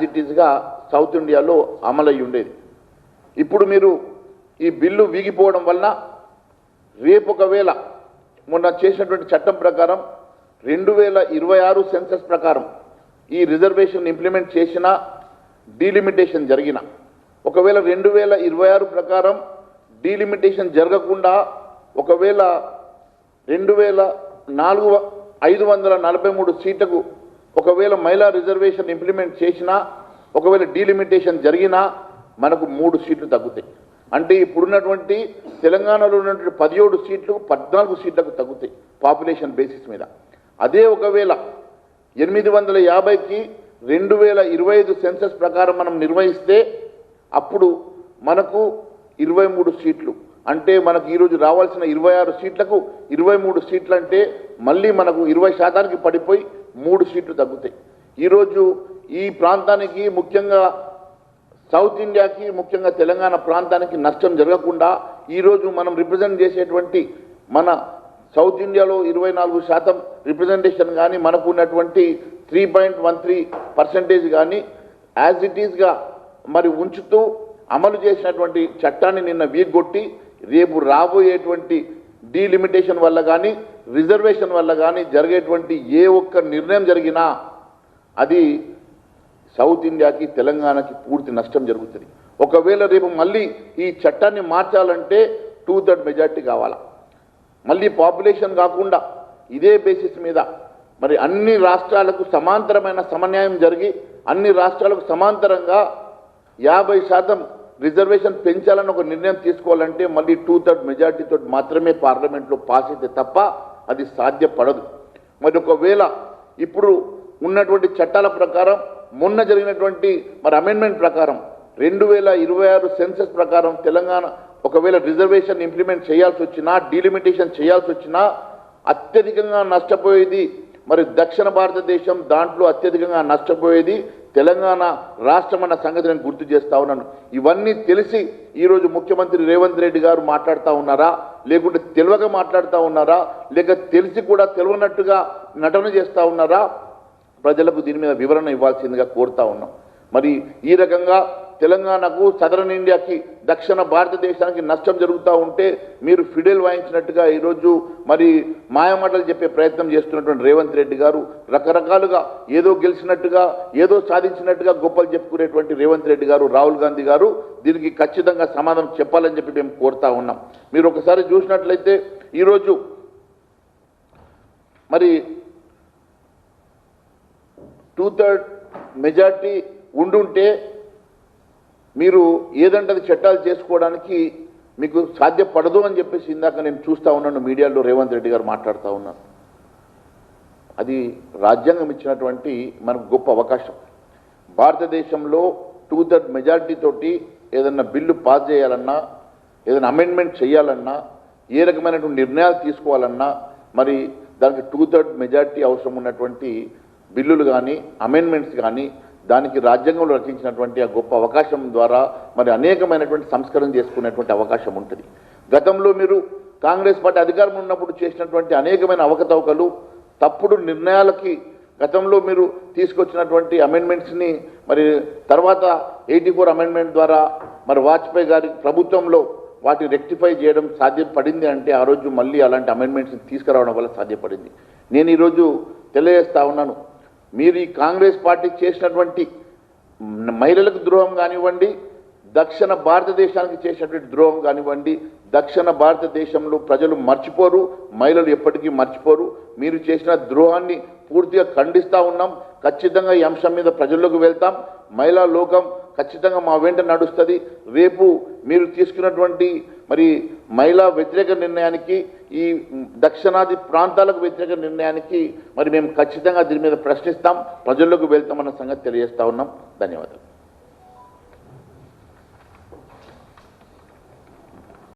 It ఈస్గా south ఇండియాలో అమలయ్యి ఉండేది. ఇప్పుడు మీరు ఈ బిల్లు వీగిపోవడం వలన రేపు ఒకవేళ మొన్న చేసినటువంటి చట్టం ప్రకారం 2026 సెన్సస్ ప్రకారం ఈ రిజర్వేషన్ ఇంప్లిమెంట్ చేసిన డీలిమిటేషన్ జరిగిన ఒకవేళ 2026 ప్రకారం డీలిమిటేషన్ జరగకుండా ఒకవేళ 543 సీట్లకు ఒకవేళ మహిళా రిజర్వేషన్ ఇంప్లిమెంట్ చేసినా ఒకవేళ డీలిమిటేషన్ జరిగినా మనకు 3 సీట్లు తగ్గుతాయి. అంటే ఇప్పుడున్నటువంటి తెలంగాణలో ఉన్నటువంటి 17 సీట్లు 14 సీట్లకు తగ్గుతాయి పాపులేషన్ బేసిస్ మీద. అదే ఒకవేళ 850కి 2025 సెన్సస్ ప్రకారం మనం నిర్వహిస్తే అప్పుడు మనకు 23 సీట్లు, అంటే మనకు ఈరోజు రావాల్సిన 26 సీట్లకు 23 సీట్లు అంటే మళ్ళీ మనకు 20% పడిపోయి 3 సీట్లు తగ్గుతాయి. ఈరోజు ఈ ప్రాంతానికి ముఖ్యంగా సౌత్ ఇండియాకి ముఖ్యంగా తెలంగాణ ప్రాంతానికి నష్టం జరగకుండా ఈరోజు మనం రిప్రజెంట్ చేసేటువంటి మన సౌత్ ఇండియాలో 24% రిప్రజెంటేషన్ కానీ మనకు ఉన్నటువంటి 3.13% కానీ యాజ్ ఇట్ ఈస్గా మరి ఉంచుతూ అమలు చేసినటువంటి చట్టాన్ని నిన్న వీగొట్టి రేపు రాబోయేటువంటి డీలిమిటేషన్ వల్ల కానీ రిజర్వేషన్ వల్ల కానీ జరిగేటువంటి ఏ ఒక్క నిర్ణయం జరిగినా అది సౌత్ ఇండియాకి తెలంగాణకి పూర్తి నష్టం జరుగుతుంది. ఒకవేళ రేపు మళ్ళీ ఈ చట్టాన్ని మార్చాలంటే 2/3 మెజార్టీ కావాలా. మళ్ళీ పాపులేషన్ కాకుండా ఇదే బేసిస్ మీద మరి అన్ని రాష్ట్రాలకు సమాంతరమైన సమన్యాయం జరిగి అన్ని రాష్ట్రాలకు సమాంతరంగా 50% రిజర్వేషన్ పెంచాలని ఒక నిర్ణయం తీసుకోవాలంటే మళ్ళీ 2/3 మెజార్టీతో మాత్రమే పార్లమెంట్లో పాస్ అయితే తప్ప అది సాధ్యపడదు. మరి ఒకవేళ ఇప్పుడు ఉన్నటువంటి చట్టాల ప్రకారం మొన్న జరిగినటువంటి మరి అమెండ్మెంట్ ప్రకారం 2026 సెన్సస్ ప్రకారం తెలంగాణ ఒకవేళ రిజర్వేషన్ ఇంప్లిమెంట్ చేయాల్సి వచ్చినా డీలిమిటేషన్ చేయాల్సి వచ్చినా అత్యధికంగా నష్టపోయేది మరి దక్షిణ భారతదేశం, దాంట్లో అత్యధికంగా నష్టపోయేది తెలంగాణ రాష్ట్రం అన్న సంగతి నేను గుర్తు చేస్తా ఉన్నాను. ఇవన్నీ తెలిసి ఈరోజు ముఖ్యమంత్రి రేవంత్ రెడ్డి గారు మాట్లాడుతూ ఉన్నారా, లేకుంటే తెలియక మాట్లాడుతూ ఉన్నారా, లేక తెలిసి కూడా తెలియనట్టుగా నటన చేస్తూ ఉన్నారా, ప్రజలకు దీని మీద వివరణ ఇవ్వాల్సిందిగా కోరుతా ఉన్నాం. మరి ఈ రకంగా తెలంగాణకు సదరన్ ఇండియాకి దక్షిణ భారతదేశానికి నష్టం జరుగుతూ ఉంటే మీరు ఫిడెల్ వాయించినట్టుగా ఈరోజు మరి మాయమాటలు చెప్పే ప్రయత్నం చేస్తున్నటువంటి రేవంత్ రెడ్డి గారు రకరకాలుగా ఏదో గెలిచినట్టుగా ఏదో సాధించినట్టుగా గొప్పలు చెప్పుకునేటువంటి రేవంత్ రెడ్డి గారు, రాహుల్ గాంధీ గారు దీనికి ఖచ్చితంగా సమాధానం చెప్పాలని చెప్పి మేము కోరుతా ఉన్నాం. మీరు ఒకసారి చూసినట్లయితే ఈరోజు మరి 2/3 మెజార్టీ ఉండుంటే మీరు ఏదంటే చట్టాలు చేసుకోవడానికి మీకు సాధ్యపడదు అని చెప్పేసి ఇందాక నేను చూస్తూ ఉన్నాను మీడియాలో రేవంత్ రెడ్డి గారు మాట్లాడుతూ ఉన్నాను. అది రాజ్యాంగం ఇచ్చినటువంటి మనకు గొప్ప అవకాశం. భారతదేశంలో 2/3 మెజార్టీ తోటి ఏదన్నా బిల్లు పాస్ చేయాలన్నా, ఏదైనా అమెండ్మెంట్ చేయాలన్నా, ఏ రకమైనటువంటి నిర్ణయాలు తీసుకోవాలన్నా మరి దానికి 2/3 మెజార్టీ అవసరం ఉన్నటువంటి బిల్లులు కానీ అమెండ్మెంట్స్ కానీ దానికి రాజ్యాంగంలో రచించినటువంటి ఆ గొప్ప అవకాశం ద్వారా మరి అనేకమైనటువంటి సంస్కరణ చేసుకునేటువంటి అవకాశం ఉంటుంది. గతంలో మీరు కాంగ్రెస్ పార్టీ అధికారంలో ఉన్నప్పుడు చేసినటువంటి అనేకమైన అవకతవకలు, తప్పుడు నిర్ణయాలకి గతంలో మీరు తీసుకొచ్చినటువంటి అమెండ్మెంట్స్ని మరి తర్వాత 84 అమెండ్మెంట్ ద్వారా మరి వాజ్పేయి గారి ప్రభుత్వంలో వాటిని రెక్టిఫై చేయడం సాధ్యపడింది. అంటే ఆ రోజు మళ్ళీ అలాంటి అమెండ్మెంట్స్ని తీసుకురావడం వల్ల సాధ్యపడింది. నేను ఈరోజు తెలియజేస్తా ఉన్నాను, మీరు ఈ కాంగ్రెస్ పార్టీ చేసినటువంటి మహిళలకు ద్రోహం కానివ్వండి, దక్షిణ భారతదేశానికి చేసినటువంటి ద్రోహం కానివ్వండి, దక్షిణ భారతదేశంలో ప్రజలు మర్చిపోరు, మహిళలు ఎప్పటికీ మర్చిపోరు. మీరు చేసిన ద్రోహాన్ని పూర్తిగా ఖండిస్తూ ఉన్నాం. ఖచ్చితంగా ఈ అంశం మీద ప్రజల్లోకి వెళ్తాం. మహిళా లోకం ఖచ్చితంగా మా వెంట నడుస్తుంది. రేపు మీరు తీసుకున్నటువంటి మరి మహిళా వ్యతిరేక నిర్ణయానికి, ఈ దక్షిణాది ప్రాంతాలకు వ్యతిరేక నిర్ణయానికి మరి మేము ఖచ్చితంగా దీని మీద ప్రశ్నిస్తాం, ప్రజల్లోకి వెళ్తామన్న సంగతి తెలియజేస్తా ఉన్నాం. ధన్యవాదాలు.